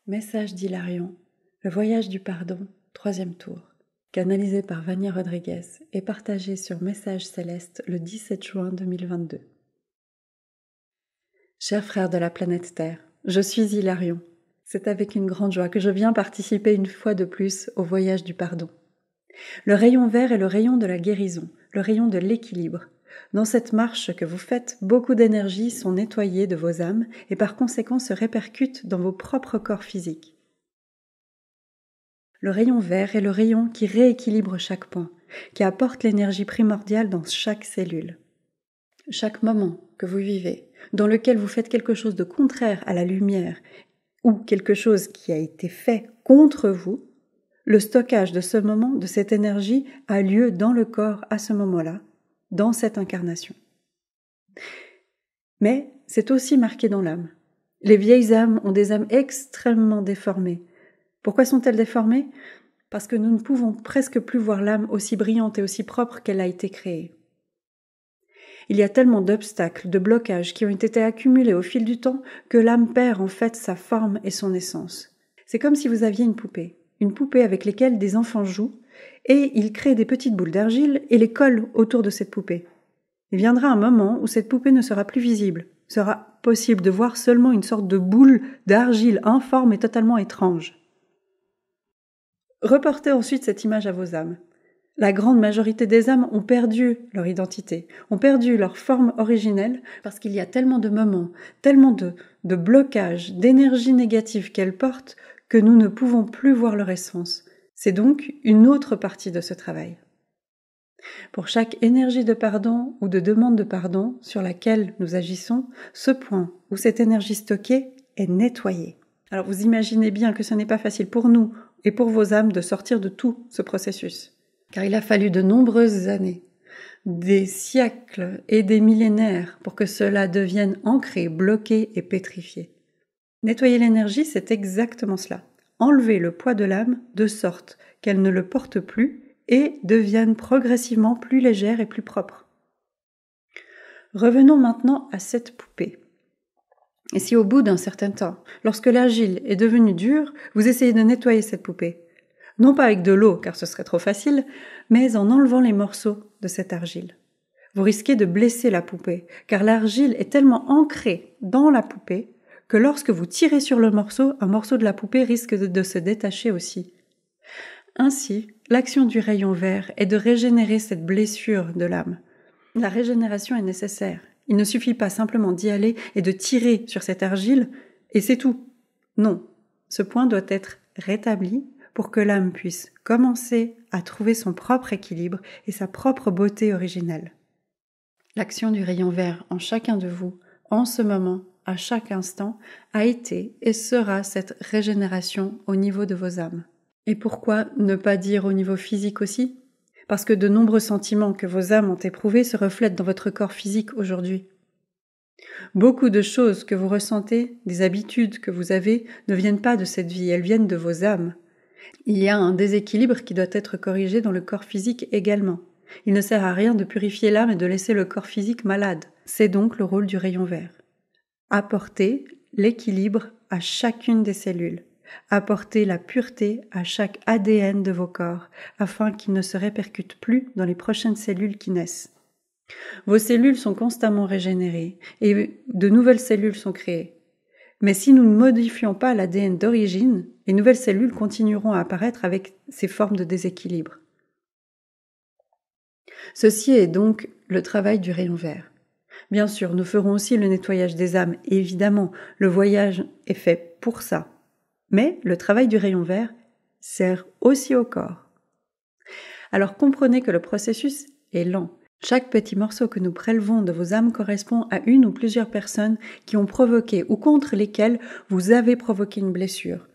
Message d'Hilarion, le voyage du pardon, 3e tour, canalisé par Vania Rodriguez et partagé sur Message Céleste le 17 juin 2022. Chers frères de la planète Terre, je suis Hilarion. C'est avec une grande joie que je viens participer une fois de plus au voyage du pardon. Le rayon vert est le rayon de la guérison, le rayon de l'équilibre. Dans cette marche que vous faites, beaucoup d'énergies sont nettoyées de vos âmes et par conséquent se répercutent dans vos propres corps physiques. Le rayon vert est le rayon qui rééquilibre chaque point, qui apporte l'énergie primordiale dans chaque cellule. Chaque moment que vous vivez, dans lequel vous faites quelque chose de contraire à la lumière ou quelque chose qui a été fait contre vous, le stockage de ce moment, de cette énergie, a lieu dans le corps à ce moment-là, dans cette incarnation. Mais c'est aussi marqué dans l'âme. Les vieilles âmes ont des âmes extrêmement déformées. Pourquoi sont-elles déformées ? Parce que nous ne pouvons presque plus voir l'âme aussi brillante et aussi propre qu'elle a été créée. Il y a tellement d'obstacles, de blocages qui ont été accumulés au fil du temps que l'âme perd en fait sa forme et son essence. C'est comme si vous aviez une poupée avec laquelle des enfants jouent, et ils créent des petites boules d'argile et les collent autour de cette poupée. Il viendra un moment où cette poupée ne sera plus visible, sera possible de voir seulement une sorte de boule d'argile informe et totalement étrange. Reportez ensuite cette image à vos âmes. La grande majorité des âmes ont perdu leur identité, ont perdu leur forme originelle parce qu'il y a tellement de moments, tellement de blocages, d'énergie négative qu'elles portent que nous ne pouvons plus voir leur essence. C'est donc une autre partie de ce travail. Pour chaque énergie de pardon ou de demande de pardon sur laquelle nous agissons, ce point où cette énergie stockée est nettoyée. Alors vous imaginez bien que ce n'est pas facile pour nous et pour vos âmes de sortir de tout ce processus. Car il a fallu de nombreuses années, des siècles et des millénaires pour que cela devienne ancré, bloqué et pétrifié. Nettoyer l'énergie, c'est exactement cela. Enlever le poids de l'âme de sorte qu'elle ne le porte plus et devienne progressivement plus légère et plus propre. Revenons maintenant à cette poupée. Et si au bout d'un certain temps, lorsque l'argile est devenue dure, vous essayez de nettoyer cette poupée, non pas avec de l'eau, car ce serait trop facile, mais en enlevant les morceaux de cette argile. Vous risquez de blesser la poupée, car l'argile est tellement ancrée dans la poupée que lorsque vous tirez sur le morceau, un morceau de la poupée risque de se détacher aussi. Ainsi, l'action du rayon vert est de régénérer cette blessure de l'âme. La régénération est nécessaire. Il ne suffit pas simplement d'y aller et de tirer sur cette argile, et c'est tout. Non, ce point doit être rétabli pour que l'âme puisse commencer à trouver son propre équilibre et sa propre beauté originelle. L'action du rayon vert en chacun de vous, en ce moment, à chaque instant, a été et sera cette régénération au niveau de vos âmes. Et pourquoi ne pas dire au niveau physique aussi ? Parce que de nombreux sentiments que vos âmes ont éprouvés se reflètent dans votre corps physique aujourd'hui. Beaucoup de choses que vous ressentez, des habitudes que vous avez, ne viennent pas de cette vie, elles viennent de vos âmes. Il y a un déséquilibre qui doit être corrigé dans le corps physique également. Il ne sert à rien de purifier l'âme et de laisser le corps physique malade. C'est donc le rôle du rayon vert. Apporter l'équilibre à chacune des cellules. Apporter la pureté à chaque ADN de vos corps, afin qu'il ne se répercute plus dans les prochaines cellules qui naissent. Vos cellules sont constamment régénérées et de nouvelles cellules sont créées. Mais si nous ne modifions pas l'ADN d'origine, les nouvelles cellules continueront à apparaître avec ces formes de déséquilibre. Ceci est donc le travail du rayon vert. Bien sûr, nous ferons aussi le nettoyage des âmes, et évidemment, le voyage est fait pour ça. Mais le travail du rayon vert sert aussi au corps. Alors comprenez que le processus est lent. Chaque petit morceau que nous prélevons de vos âmes correspond à une ou plusieurs personnes qui ont provoqué ou contre lesquelles vous avez provoqué une blessure,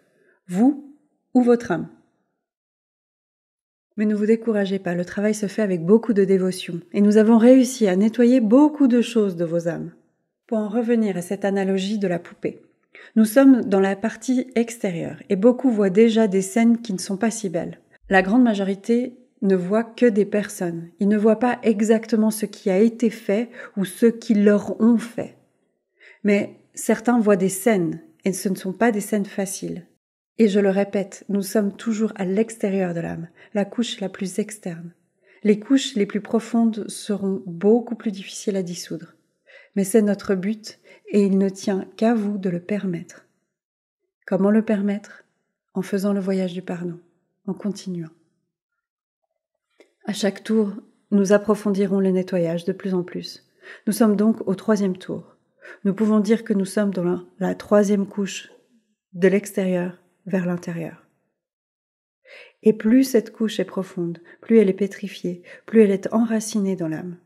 vous ou votre âme. Mais ne vous découragez pas, le travail se fait avec beaucoup de dévotion et nous avons réussi à nettoyer beaucoup de choses de vos âmes. Pour en revenir à cette analogie de la poupée. Nous sommes dans la partie extérieure et beaucoup voient déjà des scènes qui ne sont pas si belles. La grande majorité ne voient que des personnes. Ils ne voient pas exactement ce qui a été fait ou ce qui leur ont fait. Mais certains voient des scènes et ce ne sont pas des scènes faciles. Et je le répète, nous sommes toujours à l'extérieur de l'âme, la couche la plus externe. Les couches les plus profondes seront beaucoup plus difficiles à dissoudre. Mais c'est notre but et il ne tient qu'à vous de le permettre. Comment le permettre? En faisant le voyage du pardon, en continuant. À chaque tour, nous approfondirons le nettoyage de plus en plus. Nous sommes donc au 3e tour. Nous pouvons dire que nous sommes dans la 3e couche de l'extérieur vers l'intérieur. Et plus cette couche est profonde, plus elle est pétrifiée, plus elle est enracinée dans l'âme.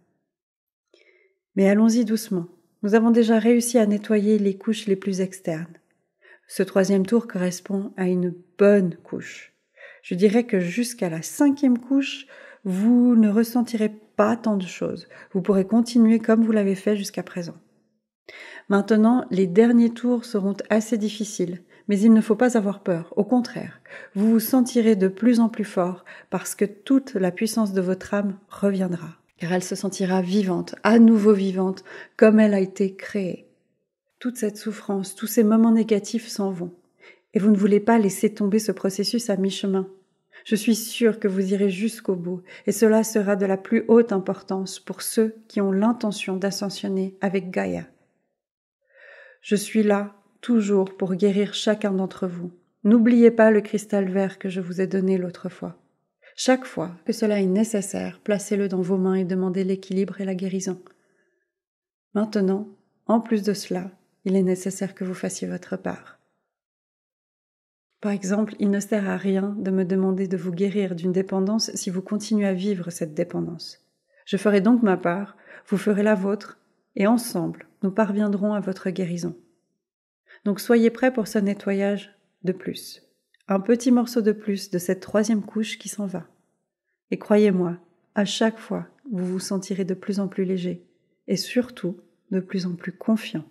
Mais allons-y doucement. Nous avons déjà réussi à nettoyer les couches les plus externes. Ce 3e tour correspond à une bonne couche. Je dirais que jusqu'à la 5e couche, vous ne ressentirez pas tant de choses. Vous pourrez continuer comme vous l'avez fait jusqu'à présent. Maintenant, les derniers tours seront assez difficiles, mais il ne faut pas avoir peur. Au contraire, vous vous sentirez de plus en plus fort parce que toute la puissance de votre âme reviendra, car elle se sentira vivante, à nouveau vivante, comme elle a été créée. Toute cette souffrance, tous ces moments négatifs s'en vont, et vous ne voulez pas laisser tomber ce processus à mi-chemin. Je suis sûre que vous irez jusqu'au bout, et cela sera de la plus haute importance pour ceux qui ont l'intention d'ascensionner avec Gaïa. Je suis là, toujours, pour guérir chacun d'entre vous. N'oubliez pas le cristal vert que je vous ai donné l'autre fois. Chaque fois que cela est nécessaire, placez-le dans vos mains et demandez l'équilibre et la guérison. Maintenant, en plus de cela, il est nécessaire que vous fassiez votre part. Par exemple, il ne sert à rien de me demander de vous guérir d'une dépendance si vous continuez à vivre cette dépendance. Je ferai donc ma part, vous ferez la vôtre, et ensemble, nous parviendrons à votre guérison. Donc soyez prêts pour ce nettoyage de plus. Un petit morceau de plus de cette 3e couche qui s'en va. Et croyez-moi, à chaque fois, vous vous sentirez de plus en plus léger, et surtout, de plus en plus confiant.